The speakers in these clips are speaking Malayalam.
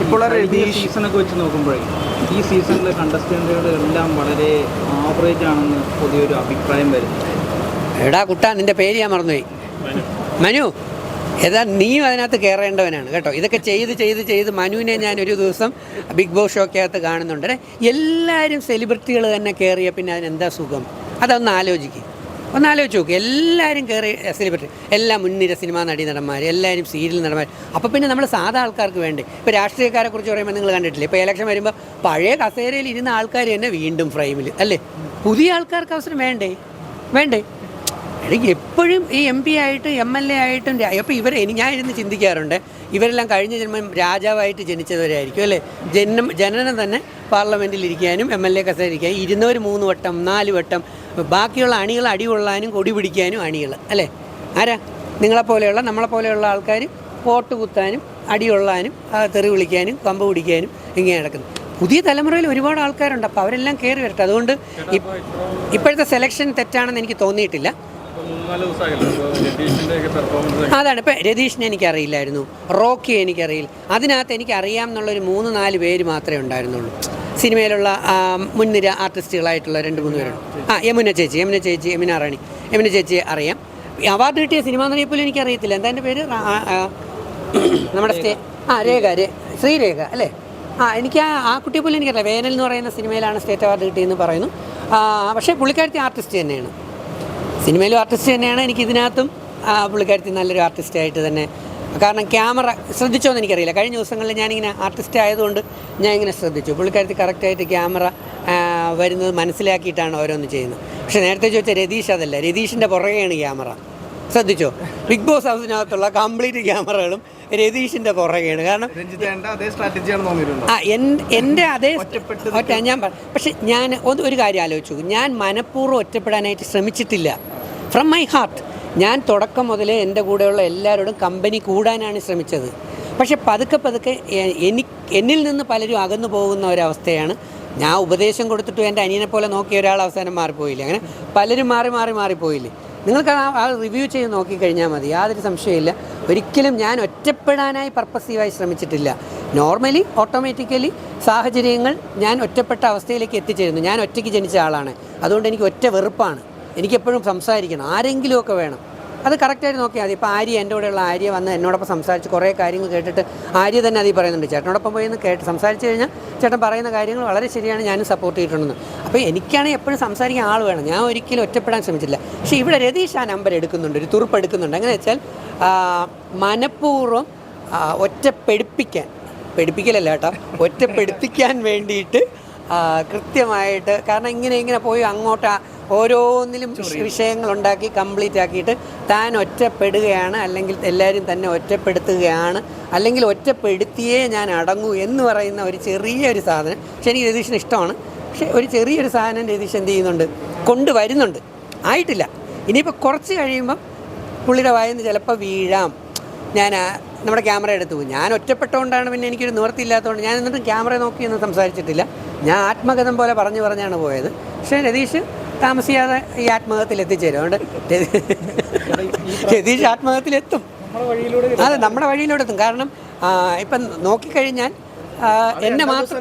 ഇപ്പോൾ സീസണൊക്കെ വെച്ച് നോക്കുമ്പോഴേ ഈ സീസണിലെ കണ്ടസ്റ്റൻറ്റുകൾ എല്ലാം വളരെ ആവറേജ് ആണെന്ന് പുതിയൊരു അഭിപ്രായം വരുന്നു. എടാ കുട്ടാ, നിൻ്റെ പേര് ഞാൻ മറന്നുപോയി. മനു. ഏതാ നീയും അതിനകത്ത് കയറേണ്ടവനാണ് കേട്ടോ. ഇതൊക്കെ ചെയ്ത് മനുവിനെ ഞാൻ ഒരു ദിവസം ബിഗ് ബോസ് ഷോക്കകത്ത് കാണുന്നുണ്ട്. എല്ലാവരും സെലിബ്രിറ്റികൾ തന്നെ കയറിയ പിന്നെ അതിനെന്താ സുഖം? അതൊന്ന് ആലോചിച്ച് നോക്കുക. എല്ലാവരും കയറി സെലിബ്രിറ്റി, എല്ലാ മുൻനിര സിനിമാ നടന്മാർ, എല്ലാവരും സീരിയൽ നടന്മാർ. അപ്പോൾ പിന്നെ നമ്മൾ സാധാ ആൾക്കാർക്ക് വേണ്ടേ? ഇപ്പോൾ രാഷ്ട്രീയക്കാരെ കുറിച്ച് പറയുമ്പോൾ നിങ്ങൾ കണ്ടിട്ടില്ലേ, ഇപ്പോൾ ഇലക്ഷൻ വരുമ്പോൾ പഴയ കസേരയിൽ ഇരുന്ന ആൾക്കാർ തന്നെ വീണ്ടും ഫ്രെയിമിൽ അല്ലേ? പുതിയ ആൾക്കാർക്ക് അവസരം വേണ്ടേ? എപ്പോഴും ഈ MP ആയിട്ടും MLA ആയിട്ടും അപ്പോൾ ഞാൻ ഇരുന്ന് ചിന്തിക്കാറുണ്ട്, ഇവരെല്ലാം കഴിഞ്ഞ ജന്മം രാജാവായിട്ട് ജനിച്ചവരായിരിക്കും അല്ലേ? ജനനം തന്നെ പാർലമെൻറ്റിൽ ഇരിക്കാനും MLA കസേര ഇരിക്കാനും, ഇരുന്നവർ 3 വട്ടം 4 വട്ടം, ബാക്കിയുള്ള അണികൾ അടികൊള്ളാനും കൊടി പിടിക്കാനും അണികൾ അല്ലേ? ആരാ? നിങ്ങളെപ്പോലെയുള്ള നമ്മളെപ്പോലെയുള്ള ആൾക്കാർ വോട്ട് കുത്താനും അടികൊള്ളാനും തെറി വിളിക്കാനും കമ്പ് പിടിക്കാനും ഇങ്ങനെ നടക്കുന്നു. പുതിയ തലമുറയിൽ ഒരുപാട് ആൾക്കാരുണ്ട്. അപ്പോൾ അവരെല്ലാം കയറി വരട്ടെ. അതുകൊണ്ട് ഇപ്പോഴത്തെ സെലക്ഷൻ തെറ്റാണെന്ന് എനിക്ക് തോന്നിയിട്ടില്ല. അതാണ്. ഇപ്പം രതീഷിനെ എനിക്കറിയില്ലായിരുന്നു, റോക്കി എനിക്കറിയില്ല. അതിനകത്ത് എനിക്കറിയാം എന്നുള്ളൊരു 3-4 പേര് മാത്രമേ ഉണ്ടായിരുന്നുള്ളൂ. സിനിമയിലുള്ള മുൻനിര ആർട്ടിസ്റ്റുകളായിട്ടുള്ള 2-3 പേരുണ്ട്. യമുന റാണി, യമുന ചേച്ചിയെ അറിയാം. അവാർഡ് കിട്ടിയ സിനിമാ നടിയെ പോലും എനിക്കറിയത്തില്ല. എന്താ എൻ്റെ പേര്? നമ്മുടെ ശ്രീരേഖ അല്ലേ? എനിക്ക് ആ കുട്ടിയെ പോലും എനിക്കറിയാം. വേനൽ എന്ന് പറയുന്ന സിനിമയിലാണ് സ്റ്റേറ്റ് അവാർഡ് കിട്ടിയെന്ന് പറയുന്നു. പക്ഷേ പുള്ളിക്കാരത്തി ആർട്ടിസ്റ്റ് തന്നെയാണ്, സിനിമയിലും ആർട്ടിസ്റ്റ് തന്നെയാണ്. എനിക്കിതിനകത്തും പുള്ളിക്കാരത്തി നല്ലൊരു ആർട്ടിസ്റ്റായിട്ട് തന്നെ. കാരണം ക്യാമറ ശ്രദ്ധിച്ചോന്ന് എനിക്കറിയില്ല. കഴിഞ്ഞ ദിവസങ്ങളിൽ ഞാനിങ്ങനെ ആർട്ടിസ്റ്റ് ആയതുകൊണ്ട് ഞാൻ ഇങ്ങനെ ശ്രദ്ധിച്ചു. പുള്ളിക്കാരത്തി കറക്റ്റായിട്ട് ക്യാമറ വരുന്നത് മനസ്സിലാക്കിയിട്ടാണ് ഓരോന്ന് ചെയ്യുന്നത്. പക്ഷേ നേരത്തെ ചോദിച്ച രതീഷ് അതല്ല, രതീഷിൻ്റെ പുറകെയാണ് ക്യാമറ. ശ്രദ്ധിച്ചോ? ബിഗ് ബോസ് ഹൗസിനകത്തുള്ള കംപ്ലീറ്റ് ക്യാമറകളും രതീഷിൻ്റെ പുറകെയാണ്. കാരണം എൻ്റെ അതേ ഞാൻ പക്ഷെ ഞാൻ ഒരു കാര്യം ആലോചിച്ചു. ഞാൻ മനഃപൂർവ്വം ഒറ്റപ്പെടാനായിട്ട് ശ്രമിച്ചിട്ടില്ല. ഫ്രം മൈ ഹാർട്ട് ഞാൻ തുടക്കം മുതലേ എൻ്റെ കൂടെയുള്ള എല്ലാവരോടും കമ്പനി കൂടാനാണ് ശ്രമിച്ചത്. പക്ഷെ പതുക്കെ എന്നിൽ നിന്ന് പലരും അകന്നു പോകുന്ന ഒരവസ്ഥയാണ്. ഞാൻ ഉപദേശം കൊടുത്തിട്ടും എൻ്റെ അനിയനെ പോലെ നോക്കിയ ഒരാൾ അവസാനം മാറിപ്പോയില്ലേ? അങ്ങനെ പലരും മാറിപ്പോയില്ലേ? നിങ്ങൾക്ക് ആ റിവ്യൂ ചെയ്ത് നോക്കിക്കഴിഞ്ഞാൽ മതി, യാതൊരു സംശയമില്ല. ഒരിക്കലും ഞാൻ ഒറ്റപ്പെടാനായി പർപ്പസീവായി ശ്രമിച്ചിട്ടില്ല. നോർമലി ഓട്ടോമാറ്റിക്കലി സാഹചര്യങ്ങൾ ഞാൻ ഒറ്റപ്പെട്ട അവസ്ഥയിലേക്ക് എത്തിച്ചേരുന്നു. ഞാൻ ഒറ്റയ്ക്ക് ജനിച്ച ആളാണ്. അതുകൊണ്ട് എനിക്ക് ഒറ്റ വെറുപ്പാണ്. എനിക്കെപ്പോഴും സംസാരിക്കണം, ആരെങ്കിലുമൊക്കെ വേണം. അത് കറക്റ്റായിട്ട് നോക്കിയാൽ മതി. ഇപ്പോൾ ആര്യ, എൻ്റെ കൂടെയുള്ള ആര്യ വന്ന് എന്നോടൊപ്പം സംസാരിച്ച് കുറേ കാര്യങ്ങൾ കേട്ടിട്ട് ആര്യ തന്നെ അതിൽ പറയുന്നുണ്ട്, ചേട്ടനോടൊപ്പം പോയി ഒന്ന് സംസാരിച്ച് കഴിഞ്ഞാൽ ചേട്ടൻ പറയുന്ന കാര്യങ്ങൾ വളരെ ശരിയാണ്, ഞാനും സപ്പോർട്ട് ചെയ്തിട്ടുണ്ടെന്ന്. അപ്പോൾ എനിക്കാണെങ്കിൽ എപ്പോഴും സംസാരിക്കാൻ ആൾ വേണം. ഞാൻ ഒരിക്കലും ഒറ്റപ്പെടാൻ ശ്രമിച്ചില്ല. പക്ഷേ ഇവിടെ രതീഷ് ആ നമ്പർ എടുക്കുന്നുണ്ട്, ഒരു തുറുപ്പ് എടുക്കുന്നുണ്ട്. എങ്ങനെ വെച്ചാൽ മനഃപൂർവ്വം പെടുപ്പിക്കലല്ല കേട്ടോ, ഒറ്റപ്പെടുപ്പിക്കാൻ വേണ്ടിയിട്ട് കൃത്യമായിട്ട്. കാരണം ഇങ്ങനെ പോയി അങ്ങോട്ട് ഓരോന്നിലും വിഷയങ്ങളുണ്ടാക്കി കംപ്ലീറ്റ് ആക്കിയിട്ട് താൻ ഒറ്റപ്പെടുകയാണ്, അല്ലെങ്കിൽ എല്ലാവരും തന്നെ ഒറ്റപ്പെടുത്തുകയാണ്, അല്ലെങ്കിൽ ഒറ്റപ്പെടുത്തിയേ ഞാൻ അടങ്ങൂ എന്ന് പറയുന്ന ഒരു ചെറിയൊരു സാധനം. പക്ഷേ എനിക്ക് രതീഷിന് ഇഷ്ടമാണ്. പക്ഷേ ഒരു ചെറിയൊരു സാധനം രതീഷ് എന്ത് ചെയ്യുന്നുണ്ട്, കൊണ്ടുവരുന്നുണ്ട്. ആയിട്ടില്ല. ഇനിയിപ്പോൾ കുറച്ച് കഴിയുമ്പം പുള്ളിയുടെ വായിന്ന് ചിലപ്പോൾ വീഴാം. ഞാൻ നമ്മുടെ ക്യാമറ എടുത്തു പോകും. ഞാൻ ഒറ്റപ്പെട്ടുകൊണ്ടാണ്, പിന്നെ എനിക്കൊരു നിവൃത്തിയില്ലാത്തതുകൊണ്ട് ഞാൻ എന്നിട്ടും ക്യാമറ നോക്കിയൊന്നും സംസാരിച്ചിട്ടില്ല. ഞാൻ ആത്മകഥം പോലെ പറഞ്ഞാണ് പോയത്. പക്ഷേ രതീഷ് താമസിയാതെ ഈ ആത്മകഥയിൽ എത്തിച്ചേരും. അതുകൊണ്ട് രതീഷ് ആത്മകഥയിലെത്തും. അതെ, നമ്മുടെ വഴിയിലൂടെ എത്തും. കാരണം ഇപ്പം നോക്കിക്കഴിഞ്ഞാൽ എന്നെ മാത്രം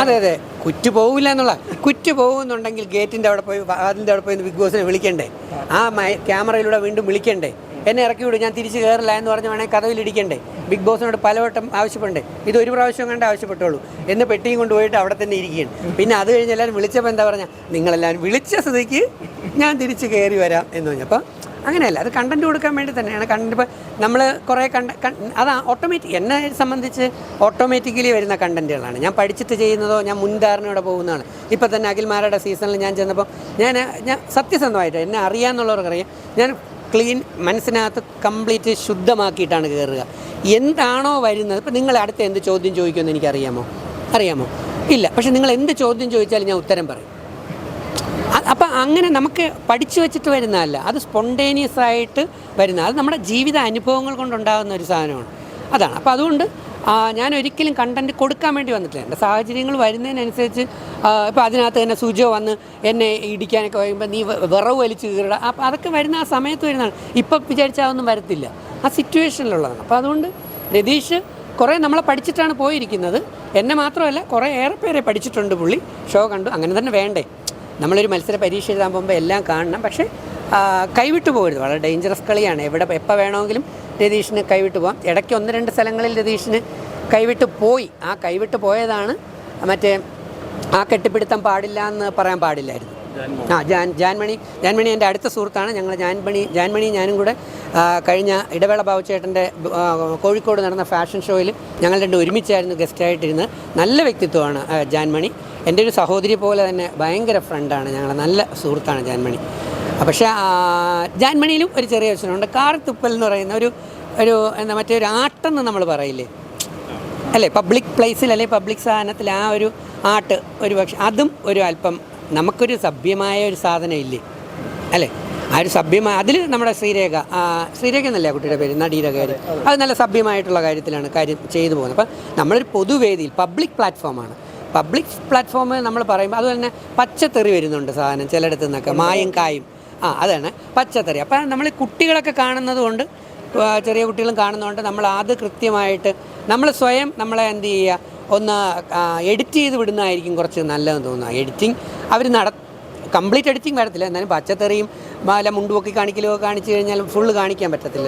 അതെ കുറ്റു പോകില്ല എന്നുള്ള, കുറ്റു പോകുന്നുണ്ടെങ്കിൽ ഗേറ്റിൻ്റെ അവിടെ പോയി, അതിൻ്റെ അവിടെ പോയി ബിഗ് ബോസിനെ വിളിക്കണ്ടേ? ആ ക്യാമറയിലൂടെ വീണ്ടും വിളിക്കണ്ടേ? എന്നെ ഇറക്കി വിടും, ഞാൻ തിരിച്ച് കയറില്ല എന്ന് പറഞ്ഞ് വേണമെങ്കിൽ കഥവിലിടിക്കണ്ടേ? ബിഗ് ബോസിനോട് പലവട്ടം ആവശ്യപ്പെടണ്ടേ? ഇത് ഒരു പ്രാവശ്യം കണ്ട് ആവശ്യപ്പെട്ടുള്ളൂ എന്ന് പെട്ടിയും കൊണ്ടുപോയിട്ട് അവിടെ തന്നെ ഇരിക്കുകയാണ്. പിന്നെ അത് കഴിഞ്ഞ് എല്ലാവരും വിളിച്ചപ്പോൾ എന്താ പറഞ്ഞാൽ, നിങ്ങളെല്ലാവരും വിളിച്ച സ്ഥിതിക്ക് ഞാൻ തിരിച്ച് കയറി വരാം എന്ന് പറഞ്ഞപ്പോൾ അങ്ങനെയല്ല. അത് കണ്ടൻറ്റ് കൊടുക്കാൻ വേണ്ടി തന്നെയാണ്. കണ്ടൻറ്റ് ഇപ്പോൾ നമ്മൾ കുറേ അത് എന്നെ സംബന്ധിച്ച് ഓട്ടോമാറ്റിക്കലി വരുന്ന കണ്ടൻറ്റുകളാണ്. ഞാൻ പഠിച്ചിട്ട് ചെയ്യുന്നതോ ഞാൻ മുൻധാരണയോടെ പോകുന്നതാണ്. ഇപ്പോൾ തന്നെ അഖിൽമാരുടെ സീസണിൽ ഞാൻ ചെന്നപ്പോൾ ഞാൻ സത്യസന്ധമായിട്ട് എന്നെ അറിയാമെന്നുള്ളവർക്കറിയാം. ഞാൻ ക്ലീൻ മനസ്സിനകത്ത് കംപ്ലീറ്റ് ശുദ്ധമാക്കിയിട്ടാണ് കയറുക. എന്താണോ വരുന്നത്, ഇപ്പോൾ നിങ്ങൾ അടുത്ത എന്ത് ചോദ്യം ചോദിക്കുമെന്ന് എനിക്കറിയാമോ? ഇല്ല. പക്ഷെ നിങ്ങൾ എന്ത് ചോദ്യം ചോദിച്ചാലും ഞാൻ ഉത്തരം പറയും. അപ്പം അങ്ങനെ നമുക്ക് പഠിച്ചു വെച്ചിട്ട് വരുന്നതല്ല, അത് സ്പോണ്ടേനിയസ് ആയിട്ട് വരുന്ന, അത് നമ്മുടെ ജീവിത അനുഭവങ്ങൾ കൊണ്ടുണ്ടാകുന്ന ഒരു സാധനമാണ്. അതാണ്. അപ്പോൾ അതുകൊണ്ട് ഞാൻ ഒരിക്കലും കണ്ടൻറ്റ് കൊടുക്കാൻ വേണ്ടി വന്നിട്ടില്ല. എൻ്റെ സാഹചര്യങ്ങൾ വരുന്നതിനനുസരിച്ച് ഇപ്പോൾ അതിനകത്ത് തന്നെ സുജോ വന്ന് എന്നെ ഇടിക്കാനൊക്കെ കഴിയുമ്പോൾ നീ വിറവ് വലിച്ച് കീറുക, അപ്പോൾ അതൊക്കെ വരുന്ന ആ സമയത്ത് വരുന്നതാണ്. ഇപ്പം വിചാരിച്ചാൽ അതൊന്നും വരത്തില്ല, ആ സിറ്റുവേഷനിലുള്ളതാണ്. അപ്പോൾ അതുകൊണ്ട് രതീഷ് കുറേ നമ്മളെ പഠിച്ചിട്ടാണ് പോയിരിക്കുന്നത്. എന്നെ മാത്രമല്ല കുറേ ഏറെ പേരെ പഠിച്ചിട്ടുണ്ട് പുള്ളി. ഷോ കണ്ടു. അങ്ങനെ തന്നെ വേണ്ടേ, നമ്മളൊരു മത്സര പരീക്ഷ എഴുതാൻ പോകുമ്പോൾ എല്ലാം കാണണം. പക്ഷേ കൈവിട്ടു പോകരുത്. വളരെ ഡേഞ്ചറസ് കളിയാണ്. എപ്പോൾ വേണമെങ്കിലും രതീഷിന് കൈവിട്ട് പോകാം. ഇടയ്ക്ക് 1-2 സ്ഥലങ്ങളിൽ രതീഷിന് കൈവിട്ട് പോയി. ആ കൈവിട്ട് പോയതാണ് മറ്റേ ആ കെട്ടിപ്പിടുത്തം പാടില്ല എന്ന് പറയാൻ പാടില്ലായിരുന്നു. ജാൻമണി എൻ്റെ അടുത്ത സുഹൃത്താണ്. ഞങ്ങൾ ജാൻമണി ഞാനും കൂടെ കഴിഞ്ഞ ഇടവേള ബാബുച്ചേട്ടൻ്റെ കോഴിക്കോട് നടന്ന ഫാഷൻ ഷോയിൽ ഞങ്ങൾ രണ്ടും ഒരുമിച്ചായിരുന്നു ഗസ്റ്റായിട്ടിരുന്നത്. നല്ല വ്യക്തിത്വമാണ് ജാൻമണി. എൻ്റെ ഒരു സഹോദരി പോലെ തന്നെ ഭയങ്കര ഫ്രണ്ടാണ്. ഞങ്ങൾ നല്ല സുഹൃത്താണ് ജാൻമണി. പക്ഷേ ജാൻമണിയിലും ഒരു ചെറിയ പ്രശ്നമുണ്ട്. കാർത്തുപ്പൽ എന്ന് പറയുന്ന ഒരു എന്താ മറ്റേ ഒരു ആട്ടെന്ന് നമ്മൾ പറയില്ലേ, അല്ലേ, പബ്ലിക് പ്ലേസിൽ അല്ലെങ്കിൽ പബ്ലിക് സാധനത്തിൽ ആ ഒരു ആട്ട് ഒരു പക്ഷേ അതും ഒരു അല്പം നമുക്കൊരു സഭ്യമായ ഒരു സാധനം ഇല്ലേ, അല്ലേ, ആ ഒരു സഭ്യമായ അതിൽ നമ്മുടെ ശ്രീരേഖ എന്നല്ലേ കുട്ടിയുടെ പേര്, നടിയുടെ കാര്യം, അത് നല്ല സഭ്യമായിട്ടുള്ള കാര്യത്തിലാണ് കാര്യം ചെയ്തു പോകുന്നത്. അപ്പം നമ്മളൊരു പൊതുവേദിയിൽ പബ്ലിക് പ്ലാറ്റ്ഫോമാണ്. പബ്ലിക് പ്ലാറ്റ്ഫോം നമ്മൾ പറയുമ്പോൾ അതുപോലെ തന്നെ പച്ചത്തെറി വരുന്നുണ്ട് സാധനം ചിലയിടത്തു നിന്നൊക്കെ, മായും കായും, അതാണ് പച്ചത്തെറി. അപ്പം നമ്മൾ കുട്ടികളൊക്കെ കാണുന്നത് കൊണ്ട്, ചെറിയ കുട്ടികളും കാണുന്നതുകൊണ്ട് നമ്മൾ അത് കൃത്യമായിട്ട് നമ്മൾ സ്വയം നമ്മളെ എന്ത് ചെയ്യുക, ഒന്ന് എഡിറ്റ് ചെയ്ത് വിടുന്നതായിരിക്കും കുറച്ച് നല്ലതെന്ന് തോന്നുന്നു. എഡിറ്റിംഗ് അവർ കംപ്ലീറ്റ് എഡിറ്റിംഗ് വരത്തില്ല, എന്നാലും പച്ചത്തെറിയും മുണ്ടുപൊക്കി കാണിക്കലോ കാണിച്ചു കഴിഞ്ഞാൽ ഫുള്ള് കാണിക്കാൻ പറ്റത്തില്ലല്ലോ.